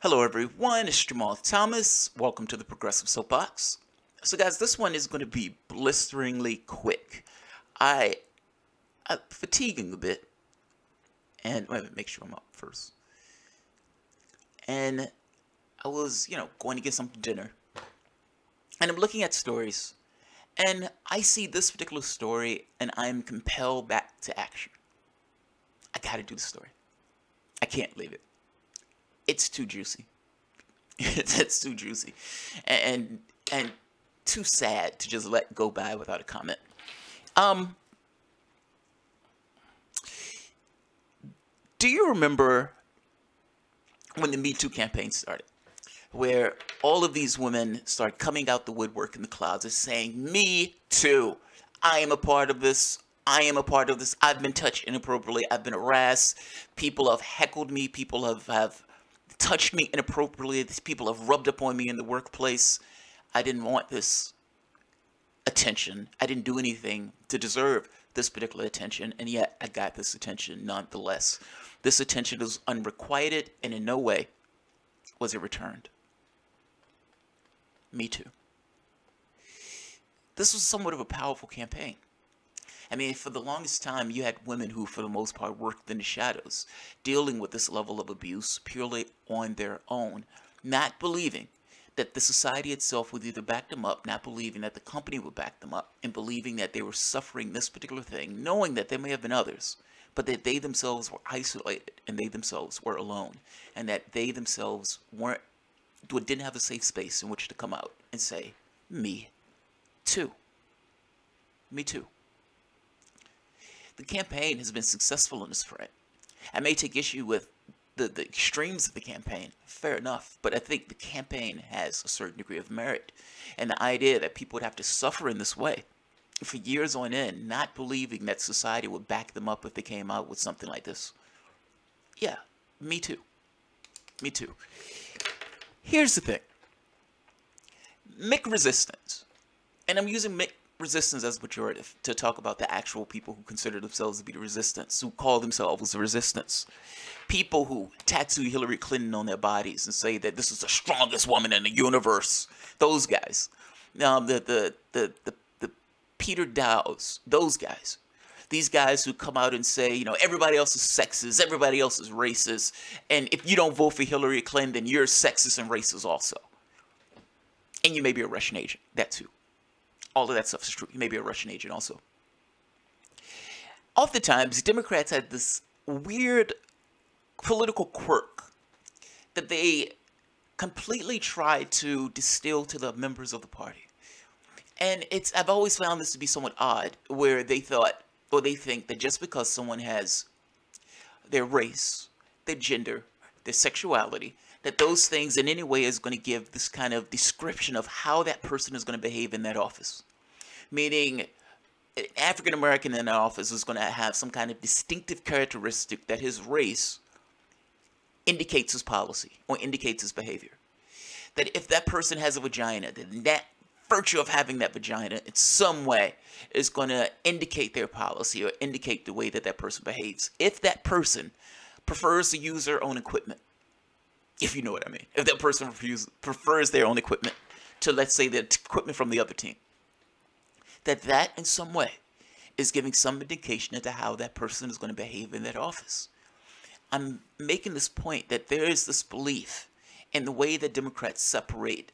Hello everyone, it's Jamal Thomas. Welcome to the Progressive Soapbox. So guys, this one is going to be blisteringly quick. I'm fatiguing a bit. And wait a minute, make sure I'm up first. And I was, going to get some dinner. And I'm looking at stories. And I see this particular story and I'm compelled back to action. I gotta do the story. I can't leave it. It's too juicy. It's too juicy, and too sad to just let go by without a comment. Do you remember when the METOO campaign started, where all of these women started coming out the woodwork in the clouds and saying, "Me too. I am a part of this. I am a part of this. I've been touched inappropriately. I've been harassed. People have heckled me. People have touched me inappropriately. These people have rubbed up on me in the workplace. I didn't want this attention. I didn't do anything to deserve this particular attention, and yet I got this attention nonetheless. This attention was unrequited, and in no way was it returned." Me too. This was somewhat of a powerful campaign. I mean, for the longest time, you had women who, for the most part, worked in the shadows, dealing with this level of abuse purely on their own, not believing that the society itself would either back them up, not believing that the company would back them up, and believing that they were suffering this particular thing, knowing that there may have been others, but that they themselves were isolated, and they themselves were alone, and that they themselves didn't have a safe space in which to come out and say, "Me too. Me too." The campaign has been successful in this front. I may take issue with the extremes of the campaign, fair enough, but I think the campaign has a certain degree of merit. And the idea that people would have to suffer in this way for years on end, not believing that society would back them up if they came out with something like this. Yeah, me too. Me too. Here's the thing. Mick resistance, and I'm using Mick resistance as pejorative to talk about the actual people who consider themselves to be the resistance, who call themselves the resistance. People who tattoo Hillary Clinton on their bodies and say that this is the strongest woman in the universe. Those guys. The Peter Dows, those guys. These guys who come out and say, everybody else is sexist, everybody else is racist, and if you don't vote for Hillary Clinton, then you're sexist and racist also. And you may be a Russian agent, that too. All of that stuff is true. You may be a Russian agent also. Oftentimes, Democrats had this weird political quirk that they completely try to distill to the members of the party. And I've always found this to be somewhat odd, where they think that just because someone has their race, their gender, their sexuality, that those things in any way is going to give this kind of description of how that person is going to behave in that office. Meaning, an African American in that office is going to have some kind of distinctive characteristic that his race indicates his policy or indicates his behavior. That if that person has a vagina, then that virtue of having that vagina in some way is going to indicate their policy or indicate the way that that person behaves. If that person prefers to use their own equipment, if you know what I mean. If that person prefers their own equipment to, let's say, the equipment from the other team, that in some way is giving some indication into how that person is going to behave in that office. I'm making this point that there is this belief in the way that Democrats separate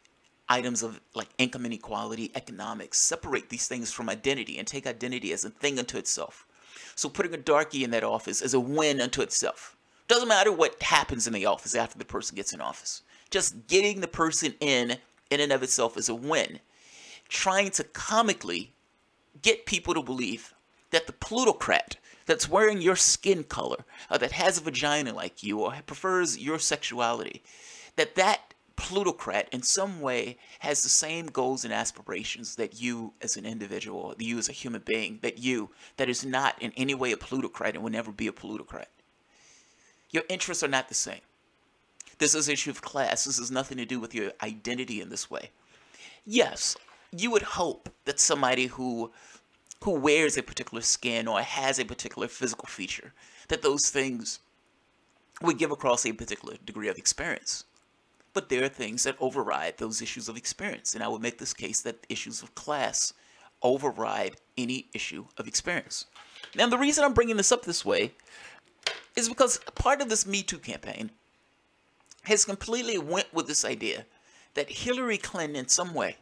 items of like income inequality, economics, separate these things from identity and take identity as a thing unto itself. So putting a darkie in that office is a win unto itself. Doesn't matter what happens in the office after the person gets in office. Just getting the person in and of itself is a win. Trying to comically get people to believe that the plutocrat that's wearing your skin color, or that has a vagina like you, or prefers your sexuality, that plutocrat in some way has the same goals and aspirations that you as an individual, you as a human being, that is not in any way a plutocrat and will never be a plutocrat. Your interests are not the same. This is an issue of class. This has nothing to do with your identity in this way. Yes, you would hope that somebody who wears a particular skin or has a particular physical feature, that those things would give across a particular degree of experience. But there are things that override those issues of experience. And I would make this case that issues of class override any issue of experience. Now, the reason I'm bringing this up this way is because part of this Me Too campaign has completely went with this idea that Hillary Clinton in some way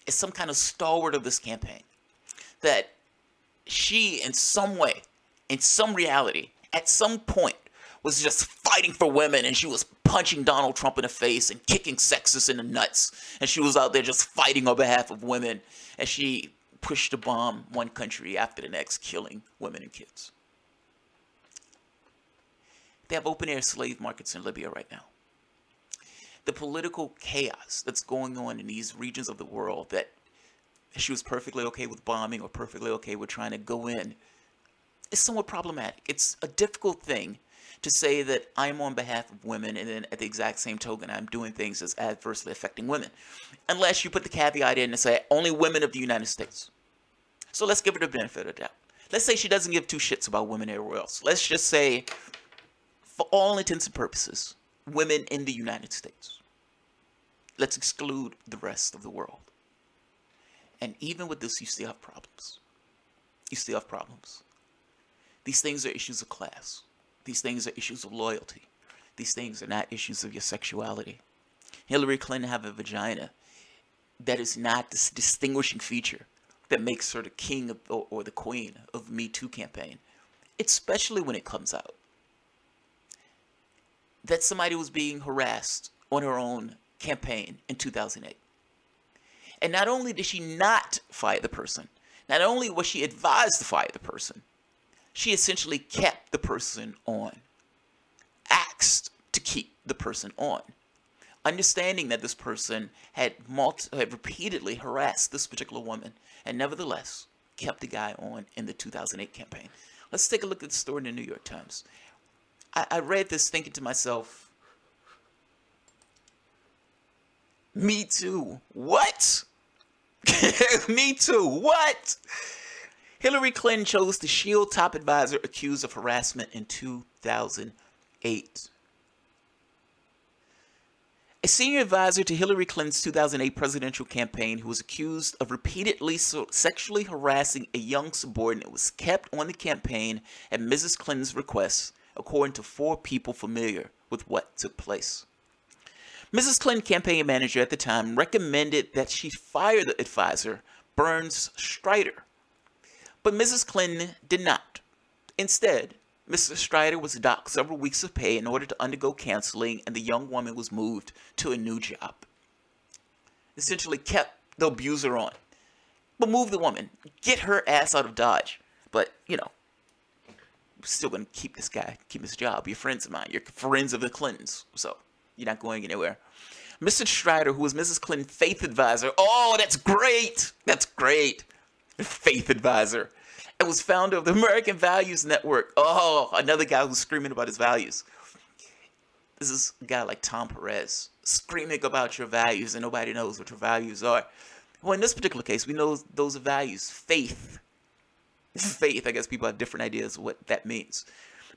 is some kind of stalwart of this campaign. That she in some way, in some reality, at some point was just fighting for women, and she was punching Donald Trump in the face and kicking sexists in the nuts. And she was out there just fighting on behalf of women as she pushed to bomb one country after the next, killing women and kids. They have open-air slave markets in Libya right now. The political chaos that's going on in these regions of the world that she was perfectly okay with bombing or perfectly okay with trying to go in is somewhat problematic. It's a difficult thing to say that I'm on behalf of women and then at the exact same token I'm doing things that's adversely affecting women. Unless you put the caveat in and say only women of the United States. So let's give her the benefit of the doubt. Let's say she doesn't give two shits about women everywhere else. Let's just say, for all intents and purposes, women in the United States. Let's exclude the rest of the world. And even with this, you still have problems. You still have problems. These things are issues of class. These things are issues of loyalty. These things are not issues of your sexuality. Hillary Clinton have a vagina. That is not this distinguishing feature that makes her the king of, or the queen of the Me Too campaign. Especially when it comes out that somebody was being harassed on her own campaign in 2008. And not only did she not fire the person, not only was she advised to fire the person, she essentially kept the person on, asked to keep the person on, understanding that this person had repeatedly harassed this particular woman, and nevertheless kept the guy on in the 2008 campaign. Let's take a look at the story in the New York Times. I read this thinking to myself, Me Too, what? Me Too, what? Hillary Clinton chose to shield top advisor accused of harassment in 2008. A senior advisor to Hillary Clinton's 2008 presidential campaign who was accused of repeatedly sexually harassing a young subordinate was kept on the campaign at Mrs. Clinton's request, according to 4 people familiar with what took place. Mrs. Clinton campaign manager at the time recommended that she fire the advisor, Burns Strider. But Mrs. Clinton did not. Instead, Mr. Strider was docked several weeks of pay in order to undergo counseling, and the young woman was moved to a new job. Essentially kept the abuser on. But move the woman. Get her ass out of Dodge. But, you know, still going to keep this guy, keep his job. You're friends of mine. You're friends of the Clintons. So, you're not going anywhere. Mr. Strider, who was Mrs. Clinton's faith advisor. Oh, that's great. That's great. Faith advisor. And was founder of the American Values Network. Oh, another guy who's screaming about his values. This is a guy like Tom Perez, screaming about your values, and nobody knows what your values are. Well, in this particular case, we know those are values. Faith. Faith, I guess people have different ideas of what that means.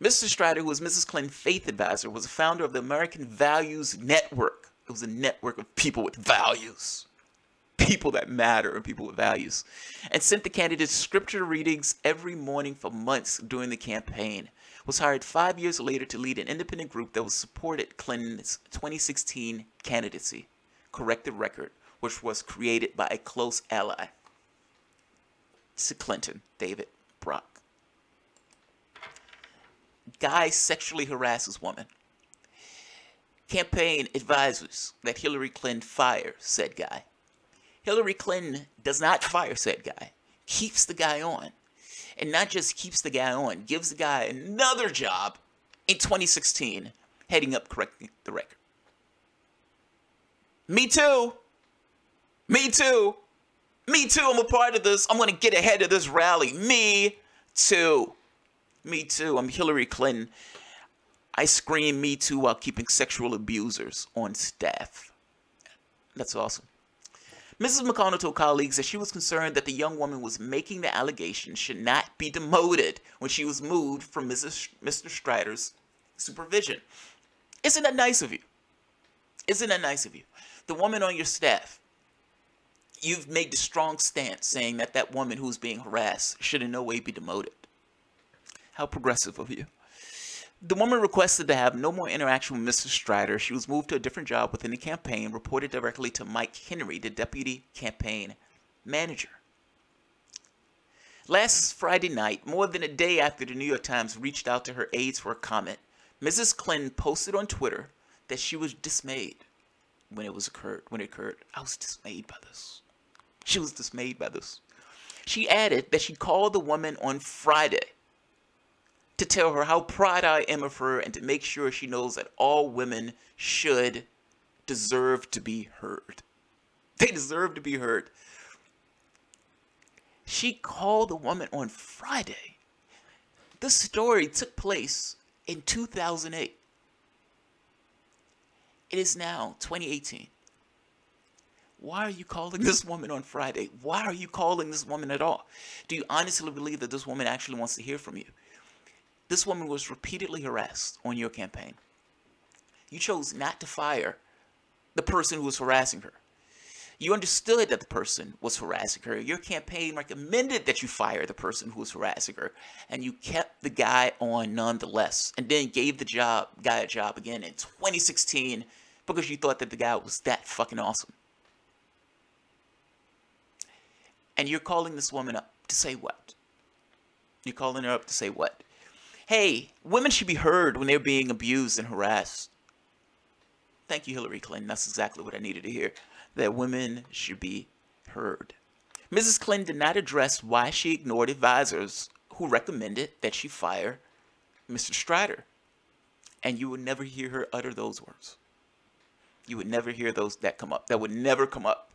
Mr. Strider, who was Mrs. Clinton's faith advisor, was a founder of the American Values Network. It was a network of people with values. People that matter and people with values. And sent the candidates scripture readings every morning for months during the campaign. Was hired 5 years later to lead an independent group that was supported Clinton's 2016 candidacy, Corrected Record, which was created by a close ally to Clinton, David Brock. Guy sexually harasses woman. Campaign advises that Hillary Clinton fire said guy. Hillary Clinton does not fire said guy, keeps the guy on. And not just keeps the guy on, gives the guy another job in 2016, heading up Correcting the Record. Me too. Me too. Me too, I'm a part of this. I'm going to get ahead of this rally. Me too. Me too. I'm Hillary Clinton. I scream me too while keeping sexual abusers on staff. That's awesome. Mrs. McConnell told colleagues that she was concerned that the young woman was making the allegation should not be demoted when she was moved from Mr. Strider's supervision. Isn't that nice of you? Isn't that nice of you? The woman on your staff, you've made the strong stance saying that that woman who's being harassed should in no way be demoted. How progressive of you. The woman requested to have no more interaction with Mr. Strider. She was moved to a different job within the campaign, reported directly to Mike Henry, the deputy campaign manager. Last Friday night, more than a day after the New York Times reached out to her aides for a comment, Mrs. Clinton posted on Twitter that she was dismayed when it occurred. I was dismayed by this. She was dismayed by this. She added that she called the woman on Friday to tell her how proud I am of her and to make sure she knows that all women deserve to be heard. They deserve to be heard. She called the woman on Friday. This story took place in 2008. It is now 2018. Why are you calling this woman on Friday? Why are you calling this woman at all? Do you honestly believe that this woman actually wants to hear from you? This woman was repeatedly harassed on your campaign. You chose not to fire the person who was harassing her. You understood that the person was harassing her. Your campaign recommended that you fire the person who was harassing her, and you kept the guy on nonetheless, and then gave the guy a job again in 2016 because you thought that the guy was that fucking awesome. And you're calling this woman up to say what? You're calling her up to say what? Hey, women should be heard when they're being abused and harassed. Thank you, Hillary Clinton. That's exactly what I needed to hear. That women should be heard. Mrs. Clinton did not address why she ignored advisors who recommended that she fire Mr. Strider. And you would never hear her utter those words. You would never hear that come up. That would never come up.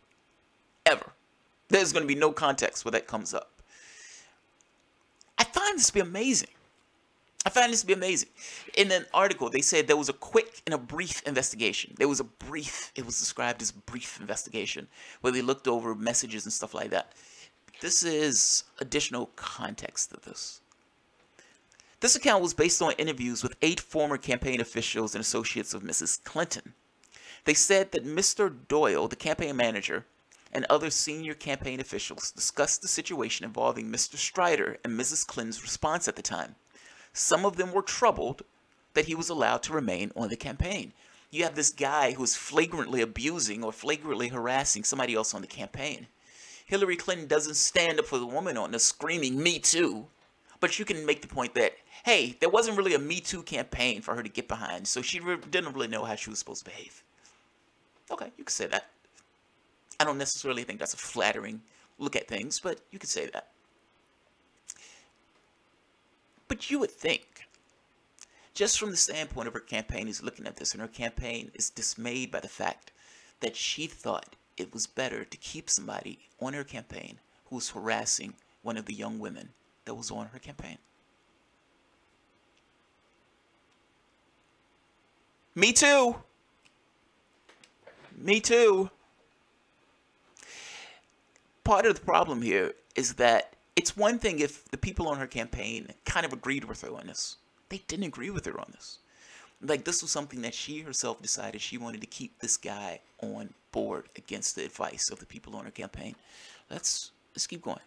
Ever. There's going to be no context where that comes up. I find this to be amazing. I find this to be amazing. In an article, they said there was a quick and a brief investigation. It was described as a brief investigation where they looked over messages and stuff like that. This is additional context to this. This account was based on interviews with 8 former campaign officials and associates of Mrs. Clinton. They said that Mr. Doyle, the campaign manager, and other senior campaign officials discussed the situation involving Mr. Strider and Mrs. Clinton's response at the time. Some of them were troubled that he was allowed to remain on the campaign. You have this guy who's flagrantly abusing or flagrantly harassing somebody else on the campaign. Hillary Clinton doesn't stand up for the woman on the screaming "Me Too," but you can make the point that, hey, there wasn't really a Me Too campaign for her to get behind, so she didn't really know how she was supposed to behave. Okay, you could say that. I don't necessarily think that's a flattering look at things, but you could say that. But you would think, just from the standpoint of her campaign is looking at this, and her campaign is dismayed by the fact that she thought it was better to keep somebody on her campaign who was harassing one of the young women that was on her campaign. Me too. Me too. Part of the problem here is that it's one thing if the people on her campaign kind of agreed with her on this. They didn't agree with her on this. Like, this was something that she herself decided she wanted to keep this guy on board against the advice of the people on her campaign. Let's keep going.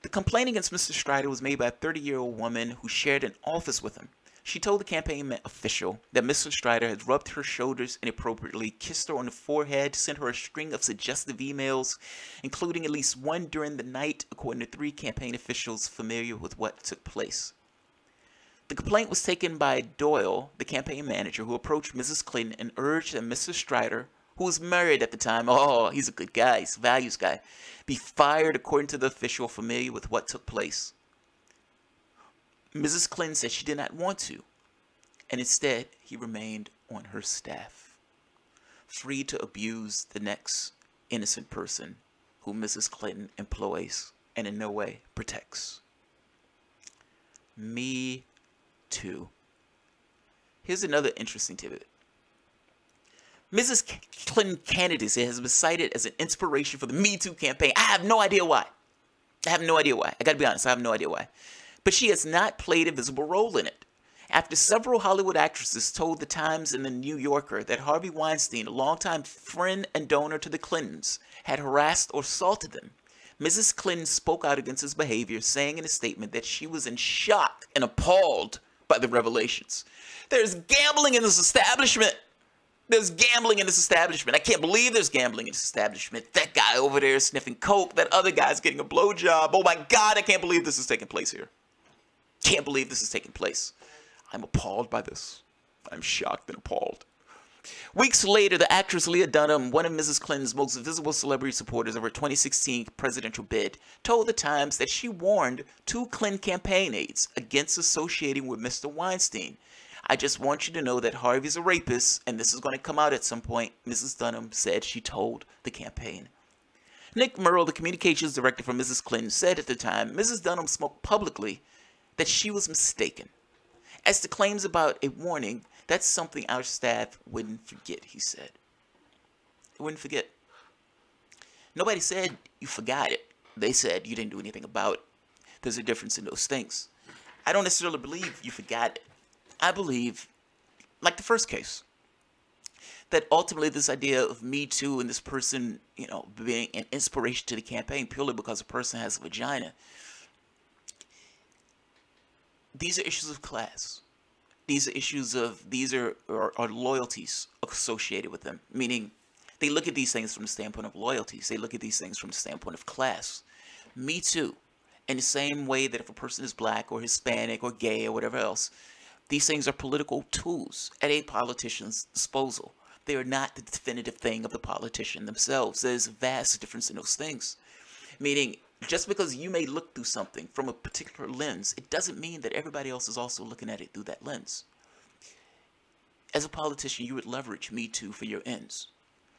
The complaint against Mr. Strider was made by a 30-year-old woman who shared an office with him. She told the campaign official that Mr. Strider had rubbed her shoulders inappropriately, kissed her on the forehead, sent her a string of suggestive emails, including at least one during the night, according to 3 campaign officials familiar with what took place. The complaint was taken by Doyle, the campaign manager, who approached Mrs. Clinton and urged that Mr. Strider, who was married at the time, oh, he's a good guy, he's a values guy, be fired according to the official familiar with what took place. Mrs. Clinton said she did not want to, and instead he remained on her staff, free to abuse the next innocent person who Mrs. Clinton employs and in no way protects. Me too. Here's another interesting tidbit. Mrs. Clinton candidacy has been cited as an inspiration for the Me Too campaign. I have no idea why. I gotta be honest, I have no idea why. But she has not played a visible role in it. After several Hollywood actresses told the Times and the New Yorker that Harvey Weinstein, a longtime friend and donor to the Clintons, had harassed or assaulted them, Mrs. Clinton spoke out against his behavior, saying in a statement that she was in shock and appalled by the revelations. There's gambling in this establishment. There's gambling in this establishment. I can't believe there's gambling in this establishment. That guy over there is sniffing coke. That other guy's getting a blowjob. Oh my God, I can't believe this is taking place here. Can't believe this is taking place. I'm appalled by this. I'm shocked and appalled. Weeks later, the actress Leah Dunham, one of Mrs. Clinton's most visible celebrity supporters of her 2016 presidential bid, told the Times that she warned two Clinton campaign aides against associating with Mr. Weinstein. I just want you to know that Harvey's a rapist, and this is going to come out at some point, Mrs. Dunham said she told the campaign. Nick Merle, the communications director for Mrs. Clinton, said at the time Mrs. Dunham spoke publicly that she was mistaken. As to claims about a warning, that's something our staff wouldn't forget, he said. They wouldn't forget. Nobody said you forgot it. They said you didn't do anything about it. There's a difference in those things. I don't necessarily believe you forgot it. I believe, like the first case, that ultimately this idea of Me Too and this person, being an inspiration to the campaign purely because a person has a vagina, these are issues of class. These are issues of, these are loyalties associated with them. Meaning, they look at these things from the standpoint of loyalties. They look at these things from the standpoint of class. Me Too. In the same way that if a person is black or Hispanic or gay or whatever else, these things are political tools at a politician's disposal. They are not the definitive thing of the politician themselves. There's a vast difference in those things. Meaning, just because you may look through something from a particular lens, it doesn't mean that everybody else is also looking at it through that lens. As a politician, you would leverage Me Too for your ends.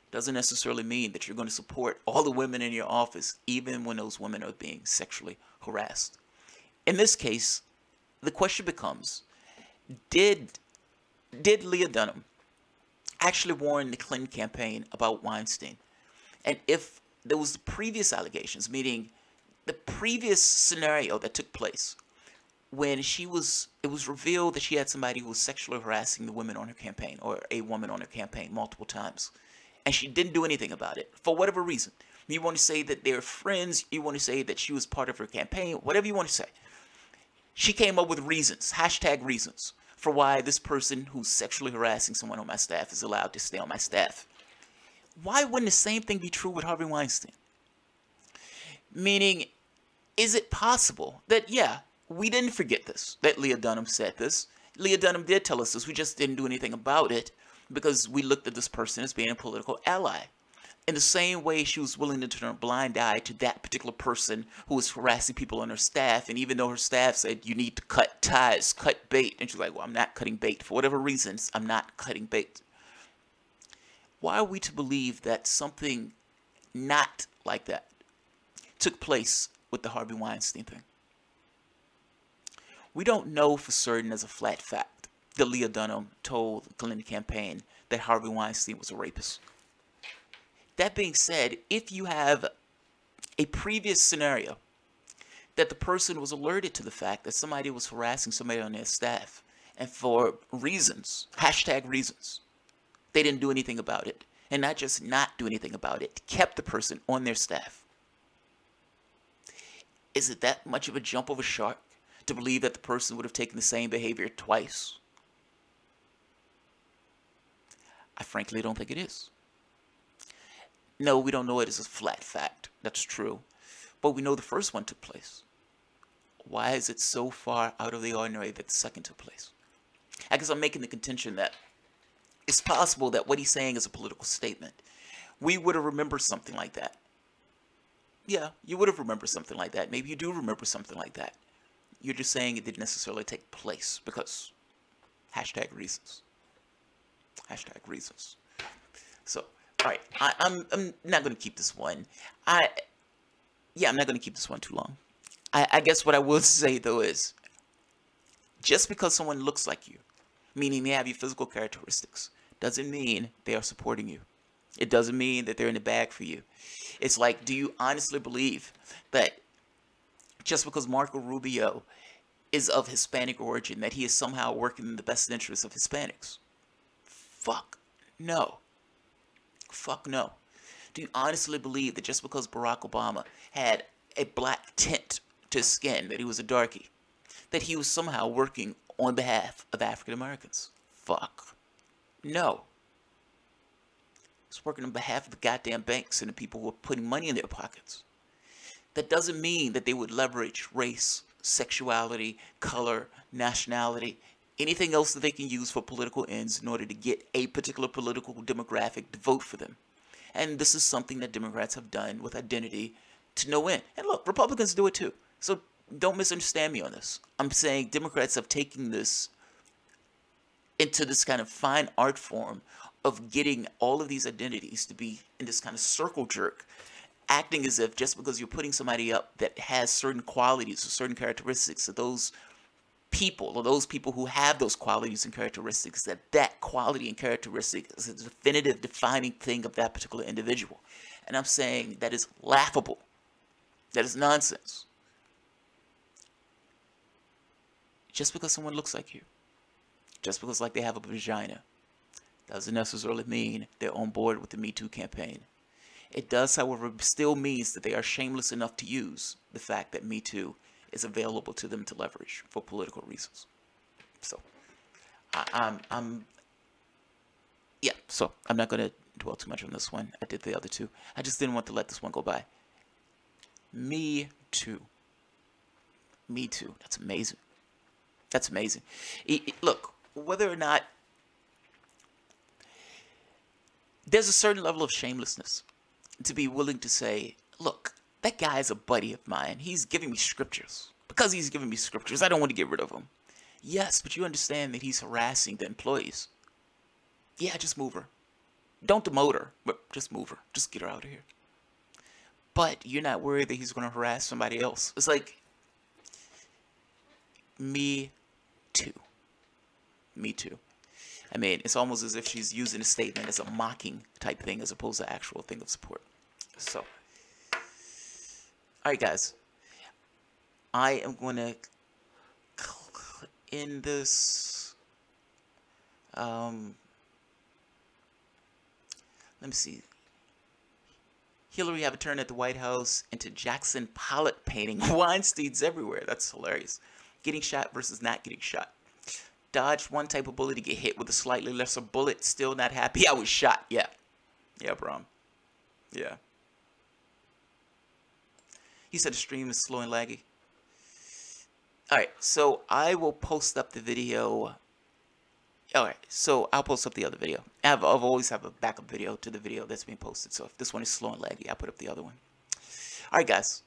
Doesn't necessarily mean that you're going to support all the women in your office, even when those women are being sexually harassed. In this case, the question becomes, did Leah Dunham actually warn the Clinton campaign about Weinstein? And if there was the previous allegations, meaning the previous scenario that took place when it was revealed that she had somebody who was sexually harassing the women on her campaign, or a woman on her campaign multiple times, and she didn't do anything about it for whatever reason. You want to say that they're friends, you want to say that she was part of her campaign, whatever you want to say. She came up with reasons, #reasons, for why this person who's sexually harassing someone on my staff is allowed to stay on my staff. Why wouldn't the same thing be true with Harvey Weinstein? Meaning, is it possible that, yeah, we didn't forget this, that Leah Dunham said this. Leah Dunham did tell us this, we just didn't do anything about it because we looked at this person as being a political ally. In the same way she was willing to turn a blind eye to that particular person who was harassing people on her staff, and even though her staff said, you need to cut ties, cut bait, and she's like, well, I'm not cutting bait. For whatever reasons, I'm not cutting bait. Why are we to believe that something not like that took place with the Harvey Weinstein thing? We don't know for certain as a flat fact that Leah Dunham told the Clinton campaign that Harvey Weinstein was a rapist. That being said, if you have a previous scenario that the person was alerted to the fact that somebody was harassing somebody on their staff, and for reasons, #reasons, they didn't do anything about it, and not just not do anything about it, kept the person on their staff. Is it that much of a jump of a shark to believe that the person would have taken the same behavior twice? I frankly don't think it is. No, we don't know it as a flat fact. That's true. But we know the first one took place. Why is it so far out of the ordinary that the second took place? I guess I'm making the contention that it's possible that what he's saying is a political statement. We would have remembered something like that. Yeah, you would have remembered something like that. Maybe you do remember something like that. You're just saying it didn't necessarily take place because #reasons. #reasons. So, all right, I'm not going to keep this one. I'm not going to keep this one too long. I guess what I will say, though, is just because someone looks like you, meaning they have your physical characteristics, doesn't mean they are supporting you. It doesn't mean that they're in the bag for you. It's like, do you honestly believe that just because Marco Rubio is of Hispanic origin, that he is somehow working in the best interest of Hispanics. Fuck no. Fuck no. Do you honestly believe that just because Barack Obama had a black tint to his skin, that he was a darkie, that he was somehow working on behalf of African Americans? Fuck no. He's working on behalf of the goddamn banks and the people who are putting money in their pockets. That doesn't mean that they would leverage race, sexuality, color, nationality, anything else that they can use for political ends in order to get a particular political demographic to vote for them. And this is something that Democrats have done with identity to no end. And look, Republicans do it too. So don't misunderstand me on this. I'm saying Democrats have taken this into this kind of fine art form of getting all of these identities to be in this kind of circle jerk, acting as if just because you're putting somebody up that has certain qualities or certain characteristics of those people, or those people who have those qualities and characteristics, that that quality and characteristic is a definitive defining thing of that particular individual. And I'm saying that is laughable. That is nonsense. Just because someone looks like you, just because like they have a vagina, doesn't necessarily mean they're on board with the METOO campaign. It does, however, still means that they are shameless enough to use the fact that METOO is available to them to leverage for political reasons. So, so I'm not going to dwell too much on this one. I did the other two. I just didn't want to let this one go by. Me too. Me too. That's amazing. That's amazing. Look, whether or not there's a certain level of shamelessness to be willing to say, look, that guy is a buddy of mine. He's giving me scriptures. Because he's giving me scriptures, I don't want to get rid of him. Yes, but you understand that he's harassing the employees. Yeah, just move her. Don't demote her, but just move her. Just get her out of here. But you're not worried that he's going to harass somebody else. It's like, me too. Me too. I mean, it's almost as if she's using a statement as a mocking type thing as opposed to actual thing of support. So, alright guys, I am going to end this, let me see. Hillary have a turn at the White House into Jackson Pollock painting. Weinstein's everywhere. That's hilarious. Getting shot versus not getting shot. Dodged one type of bullet to get hit with a slightly lesser bullet. Still not happy. I was shot. Yeah. Yeah, Brom. Yeah. He said the stream is slow and laggy. Alright, so I will post up the video. Alright, so I'll post up the other video. I've always have a backup video to the video that's being posted. So if this one is slow and laggy, I'll put up the other one. Alright, guys.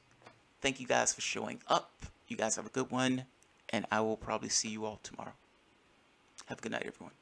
Thank you guys for showing up. You guys have a good one. And I will probably see you all tomorrow. Have a good night, everyone.